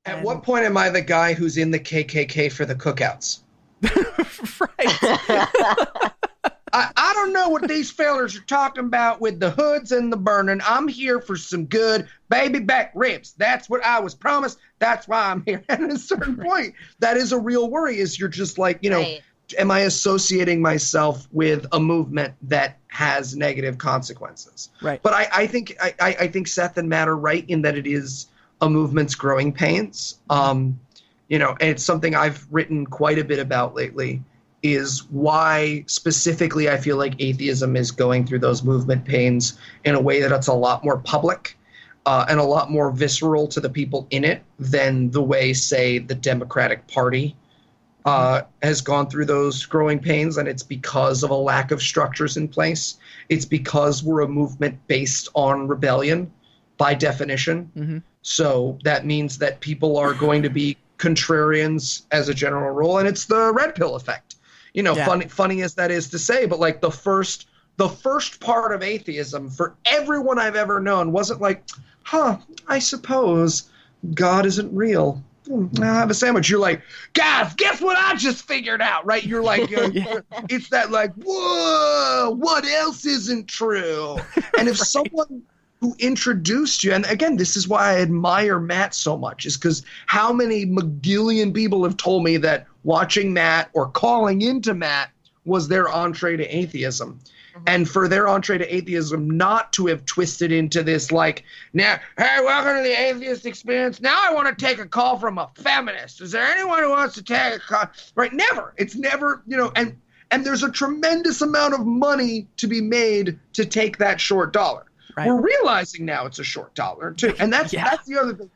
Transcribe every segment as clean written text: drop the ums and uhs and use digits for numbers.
At what point am I the guy who's in the KKK for the cookouts? Right. I don't know what these fellers are talking about with the hoods and the burning. I'm here for some good baby back ribs. That's what I was promised. That's why I'm here. And at a certain point, that is a real worry, is you're just like, Right. am I associating myself with a movement that has negative consequences? Right. But I think Seth and Matt are right in that it is a movement's growing pains. And it's something I've written quite a bit about lately, is why specifically I feel like atheism is going through those movement pains in a way that it's a lot more public and a lot more visceral to the people in it than the way, say, the Democratic Party has gone through those growing pains. And it's because of a lack of structures in place. It's because we're a movement based on rebellion by definition. Mm-hmm. So that means that people are going to be contrarians as a general rule. And it's the red pill effect. Funny as that is to say, but like the first part of atheism for everyone I've ever known wasn't like, I suppose God isn't real. I'll have a sandwich. You're like, guys, guess what I just figured out, right? You're like, it's that like, whoa, what else isn't true? And if someone who introduced you, and again, this is why I admire Matt so much, is because how many McGillion people have told me that watching Matt or calling into Matt was their entree to atheism. Mm-hmm. And for their entree to atheism not to have twisted into this like, now, hey, welcome to the atheist experience. Now I want to take a call from a feminist. Is there anyone who wants to take a call? Right? Never. It's never, and there's a tremendous amount of money to be made to take that short dollar. Right. We're realizing now it's a short dollar too. And that's the other thing.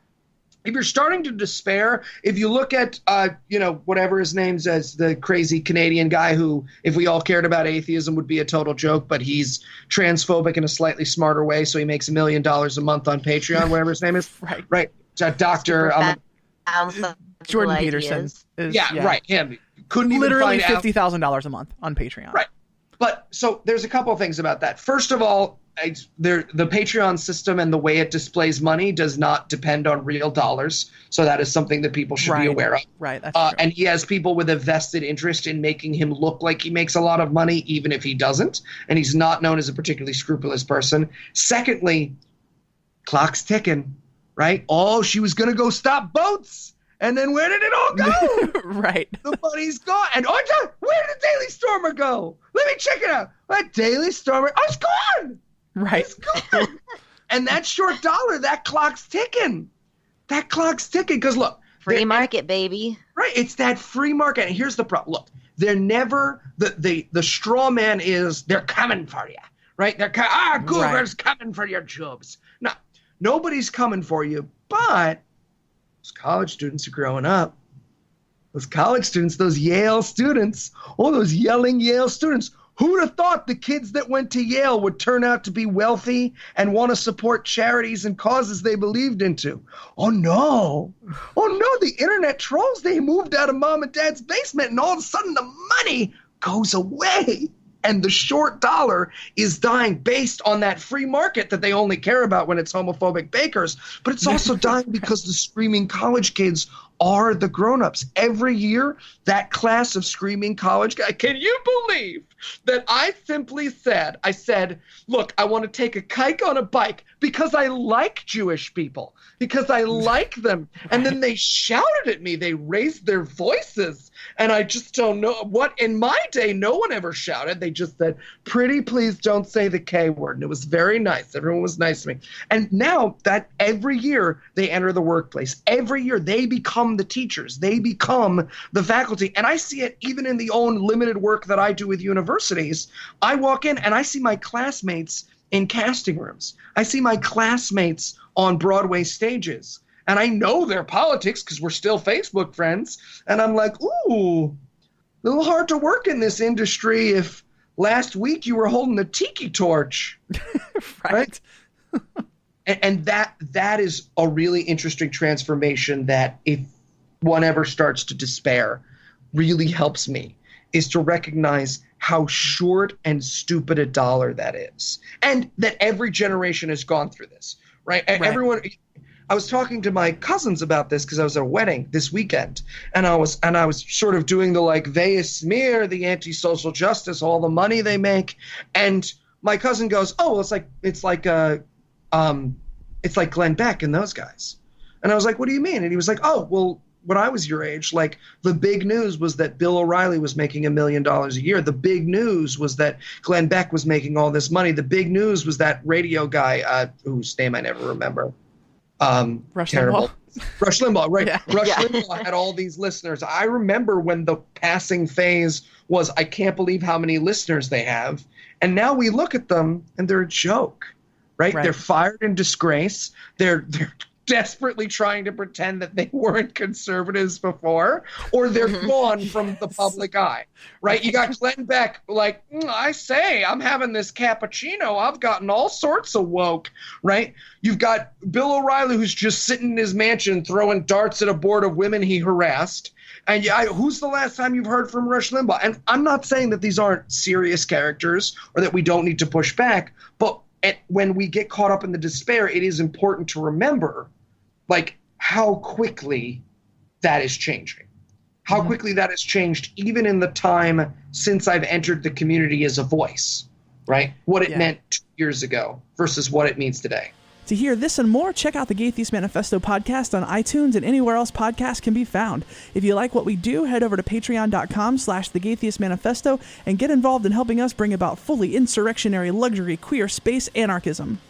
If you're starting to despair, if you look at, whatever his name's as the crazy Canadian guy who, if we all cared about atheism, would be a total joke, but he's transphobic in a slightly smarter way, so he makes $1 million a month on Patreon, whatever his name is. Right. Dr. Jordan Peterson. Right. Him. Couldn't even literally find out. $50,000 a month on Patreon. Right. But so there's a couple of things about that. First of all, the Patreon system and the way it displays money does not depend on real dollars. So that is something that people should be aware of. Right. That's true. And he has people with a vested interest in making him look like he makes a lot of money, even if he doesn't. And he's not known as a particularly scrupulous person. Secondly, clock's ticking, right? Oh, she was going to go stop boats. And then where did it all go? Right. The money's gone. And where did the Daily Stormer go? Let me check it out. That Daily Stormer, it's gone. Right. It's gone. And that short dollar, that clock's ticking. That clock's ticking. Because look. Free market, baby. Right. It's that free market. And here's the problem. Look, they're never, the straw man is, they're coming for you. Right? They're Google's coming for your jobs. No, nobody's coming for you. But those college students are growing up. Those college students, those Yale students, those yelling Yale students. Who'd have thought the kids that went to Yale would turn out to be wealthy and want to support charities and causes they believed into? Oh, no. The internet trolls, they moved out of mom and dad's basement, and all of a sudden the money goes away. And the short dollar is dying based on that free market that they only care about when it's homophobic bakers. But it's also dying because the screaming college kids are the grown-ups. Every year, that class of screaming college guys, can you believe that I said, look, I want to take a kike on a bike because I like Jewish people, because I like them. And then they shouted at me. They raised their voices. And I just don't know what, in my day, no one ever shouted. They just said, pretty please don't say the K word. And it was very nice. Everyone was nice to me. And now that every year they enter the workplace, every year they become the teachers, they become the faculty. And I see it even in the own limited work that I do with universities. I walk in and I see my classmates in casting rooms. I see my classmates on Broadway stages. And I know their politics because we're still Facebook friends. And I'm like, ooh, a little hard to work in this industry if last week you were holding a tiki torch. Right? and that is a really interesting transformation that if one ever starts to despair, really helps me, is to recognize how short and stupid a dollar that is. And that every generation has gone through this, right? Everyone... I was talking to my cousins about this because I was at a wedding this weekend, and I was sort of doing the like they smear the anti-social justice, all the money they make, and my cousin goes, "Oh, well, it's like Glenn Beck and those guys," and I was like, "What do you mean?" And he was like, "Oh, well, when I was your age, like the big news was that Bill O'Reilly was making $1 million a year. The big news was that Glenn Beck was making all this money. The big news was that radio guy whose name I never remember." Rush terrible. Limbaugh. Rush Limbaugh, right? Yeah. Rush Limbaugh had all these listeners. I remember when the passing phase was, I can't believe how many listeners they have. And now we look at them and they're a joke, right? They're fired in disgrace. They're desperately trying to pretend that they weren't conservatives before, or they're gone from the public eye, right? You got Glenn Beck like, I say, I'm having this cappuccino. I've gotten all sorts of woke, right? You've got Bill O'Reilly who's just sitting in his mansion throwing darts at a board of women he harassed. And who's the last time you've heard from Rush Limbaugh? And I'm not saying that these aren't serious characters or that we don't need to push back, but when we get caught up in the despair, it is important to remember like how quickly that is changing, how quickly that has changed even in the time since I've entered the community as a voice, right? What it meant 2 years ago versus what it means today. To hear this and more, check out the Atheist Manifesto podcast on iTunes and anywhere else podcasts can be found. If you like what we do, head over to patreon.com/The Atheist Manifesto and get involved in helping us bring about fully insurrectionary, luxury, queer space anarchism.